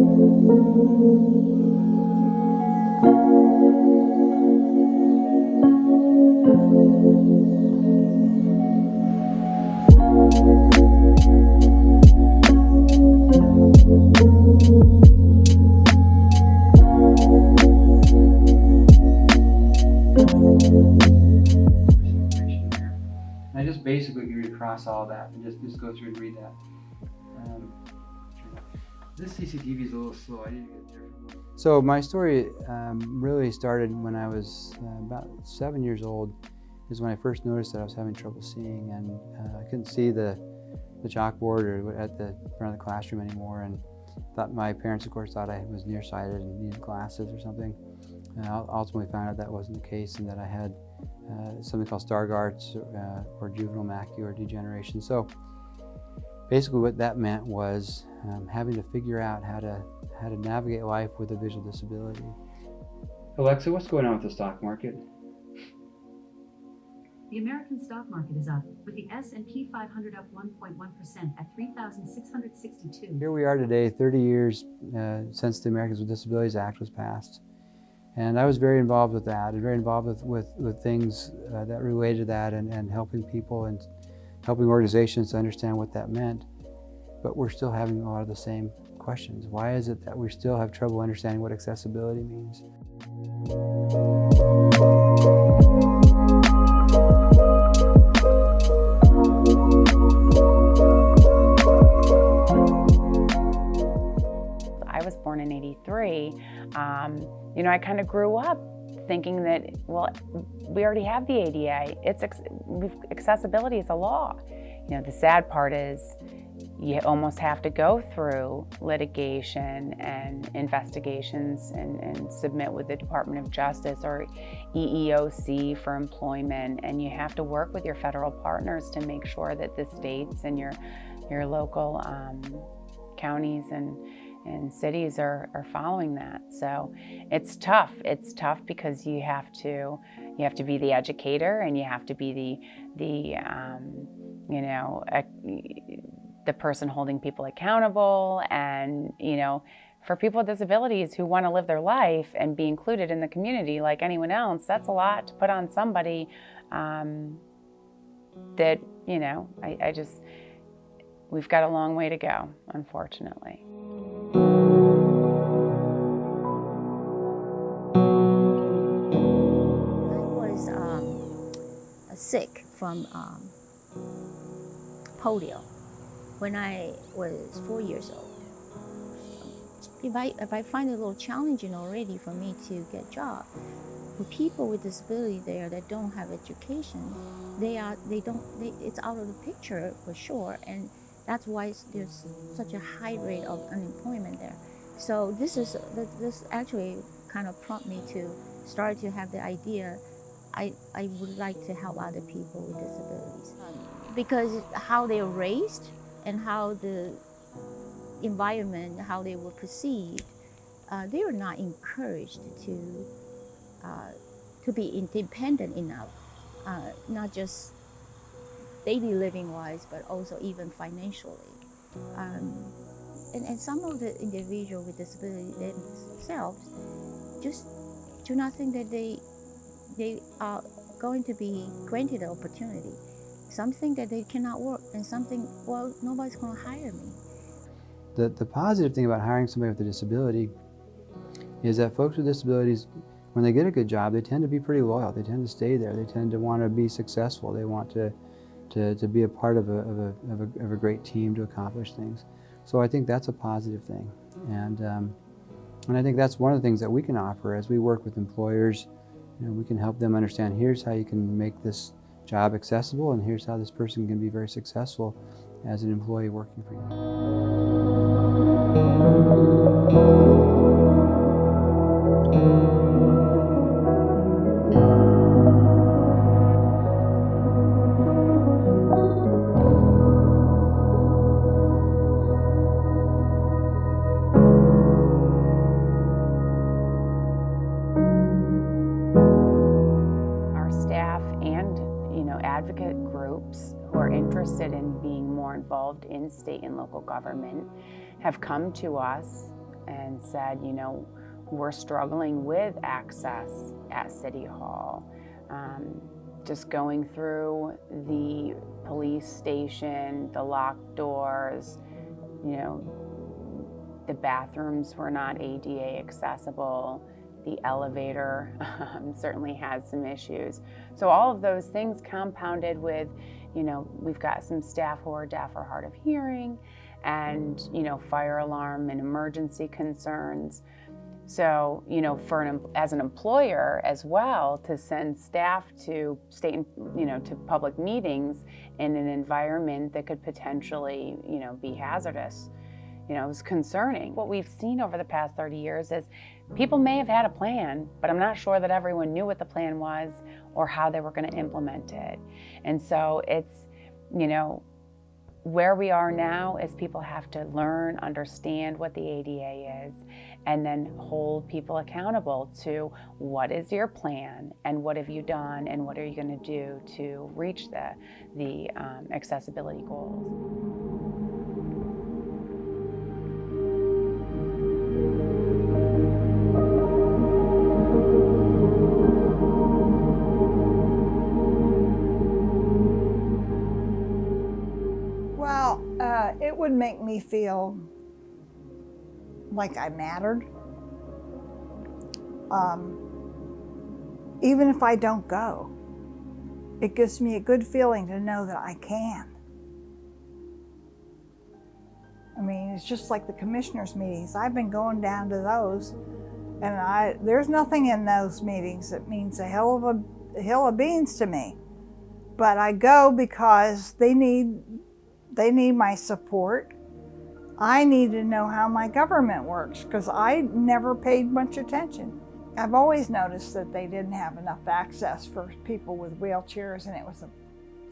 I just basically read across all that and just go through and read that. This CCTV is a little slow. I need to get there. So my story really started when I was about 7 years old. Is when I first noticed that I was having trouble seeing, and I couldn't see the chalkboard or at the front of the classroom anymore. And thought my parents, of course, thought I was nearsighted and needed glasses or something. And I ultimately found out that wasn't the case, and that I had something called Stargardt's or juvenile macular degeneration. So basically what that meant was having to figure out how to navigate life with a visual disability. Alexa, what's going on with the stock market? The American stock market is up, with the S&P 500 up 1.1% at 3,662. Here we are today, 30 years since the Americans with Disabilities Act was passed. And I was very involved with that, and very involved with things that related to that, and helping people and helping organizations to understand what that meant. But we're still having a lot of the same questions. Why is it that we still have trouble understanding what accessibility means? I was born in '83. I kind of grew up thinking that, well, we already have the ADA. Accessibility is a law. The sad part is you almost have to go through litigation and investigations and submit with the Department of Justice or EEOC for employment, and you have to work with your federal partners to make sure that the states and your local counties and cities are following that. So it's tough. It's tough because you have to be the educator, and you have to be the person holding people accountable, and for people with disabilities who want to live their life and be included in the community like anyone else, that's a lot to put on somebody that we've got a long way to go, unfortunately. Sick from polio when I was 4 years old. If I find it a little challenging already for me to get a job, for people with disability there that don't have education, it's out of the picture for sure, and that's why there's such a high rate of unemployment there. So this actually kind of prompted me to start to have the idea I would like to help other people with disabilities. Because how they're raised and how the environment, how they were perceived, they are not encouraged to be independent enough, not just daily living wise, but also even financially. And some of the individuals with disability themselves just do not think that they are going to be granted an opportunity. Something that they cannot work, and something, well, nobody's going to hire me. The positive thing about hiring somebody with a disability is that folks with disabilities, when they get a good job, they tend to be pretty loyal. They tend to stay there. They tend to want to be successful. They want to be a part of a great team to accomplish things. So I think that's a positive thing, and I think that's one of the things that we can offer as we work with employers. We can help them understand, here's how you can make this job accessible, and here's how this person can be very successful as an employee working for advocate groups who are interested in being more involved in state and local government have come to us and said, you know, we're struggling with access at City Hall. Just going through the police station, the locked doors, you know, the bathrooms were not ADA accessible. The elevator certainly has some issues. So all of those things compounded with, you know, we've got some staff who are deaf or hard of hearing, and, you know, fire alarm and emergency concerns. So, you know, as an employer as well, to send staff to state, you know, to public meetings in an environment that could potentially, you know, be hazardous, you know, is concerning. What we've seen over the past 30 years is people may have had a plan, but I'm not sure that everyone knew what the plan was or how they were going to implement it. And so it's, you know, where we are now is people have to learn, understand what the ADA is, and then hold people accountable to what is your plan and what have you done and what are you going to do to reach the accessibility goals. Well, it would make me feel like I mattered. Even if I don't go, it gives me a good feeling to know that I can. I mean, it's just like the commissioners' meetings. I've been going down to those, and there's nothing in those meetings that means a hill of beans to me. But I go because they need my support. I need to know how my government works because I never paid much attention. I've always noticed that they didn't have enough access for people with wheelchairs, and it was a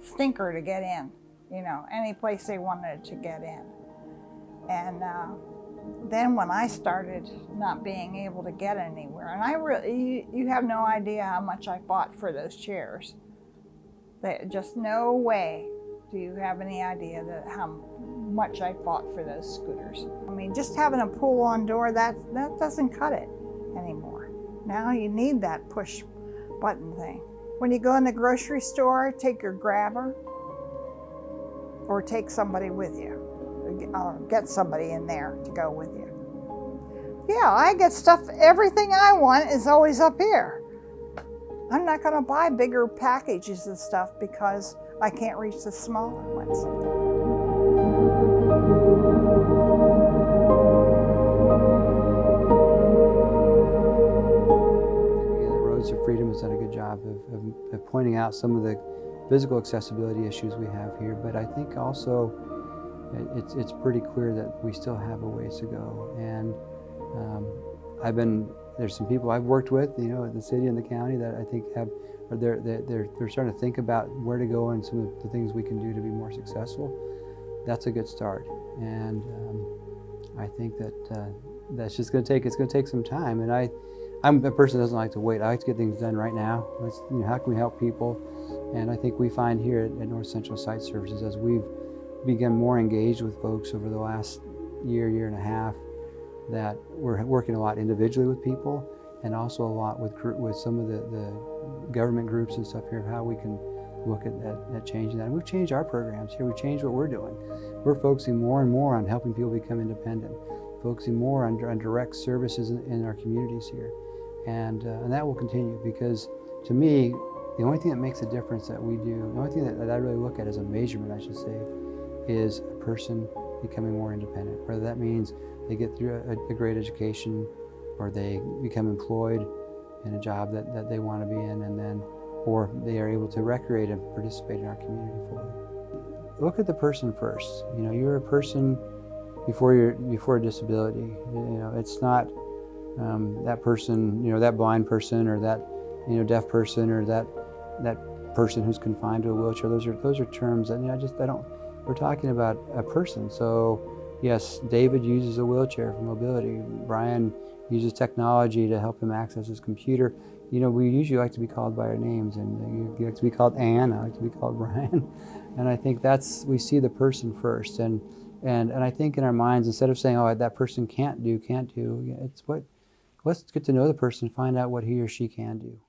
stinker to get in, you know, any place they wanted to get in. And then when I started not being able to get anywhere, and you have no idea how much I fought for those chairs. Just no way do you have any idea that how much I fought for those scooters. I mean, just having a pull-on door, that doesn't cut it anymore. Now you need that push button thing. When you go in the grocery store, take your grabber or take somebody with you. Or get somebody in there to go with you. Yeah, I get stuff, everything I want is always up here. I'm not gonna buy bigger packages of stuff because I can't reach the smaller ones. The Roads to Freedom has done a good job of pointing out some of the physical accessibility issues we have here, but I think also it's pretty clear that we still have a ways to go. And there's some people I've worked with, you know, at the city and the county that I think they're starting to think about where to go and some of the things we can do to be more successful. That's a good start, and I think that's just going to take some time. And I'm a person that doesn't like to wait. I like to get things done right now. You know, how can we help people? And I think we find here at North Central Site Services, as we've become more engaged with folks over the last year and a half, that we're working a lot individually with people, and also a lot with some of the government groups and stuff here, of how we can look at changing that. And we've changed our programs here. We've changed what we're doing. We're focusing more and more on helping people become independent, focusing more on direct services in our communities here. And that will continue, because to me, the only thing that makes a difference that we do, the only thing that I really look at as a measurement, I should say, is a person becoming more independent. Whether that means they get through a great education, or they become employed in a job that they want to be in, or they are able to recreate and participate in our community fully. Look at the person first. You know, you're a person before a disability. You know, it's not that person, you know, that blind person, or that, you know, deaf person, or that person who's confined to a wheelchair. Those are terms that, you know, we're talking about a person. So yes, David uses a wheelchair for mobility. Brian uses technology to help him access his computer. You know, we usually like to be called by our names, and you like to be called Ann, I like to be called Brian. And I think we see the person first. And And I think in our minds, instead of saying, oh, that person can't do, it's let's get to know the person, find out what he or she can do.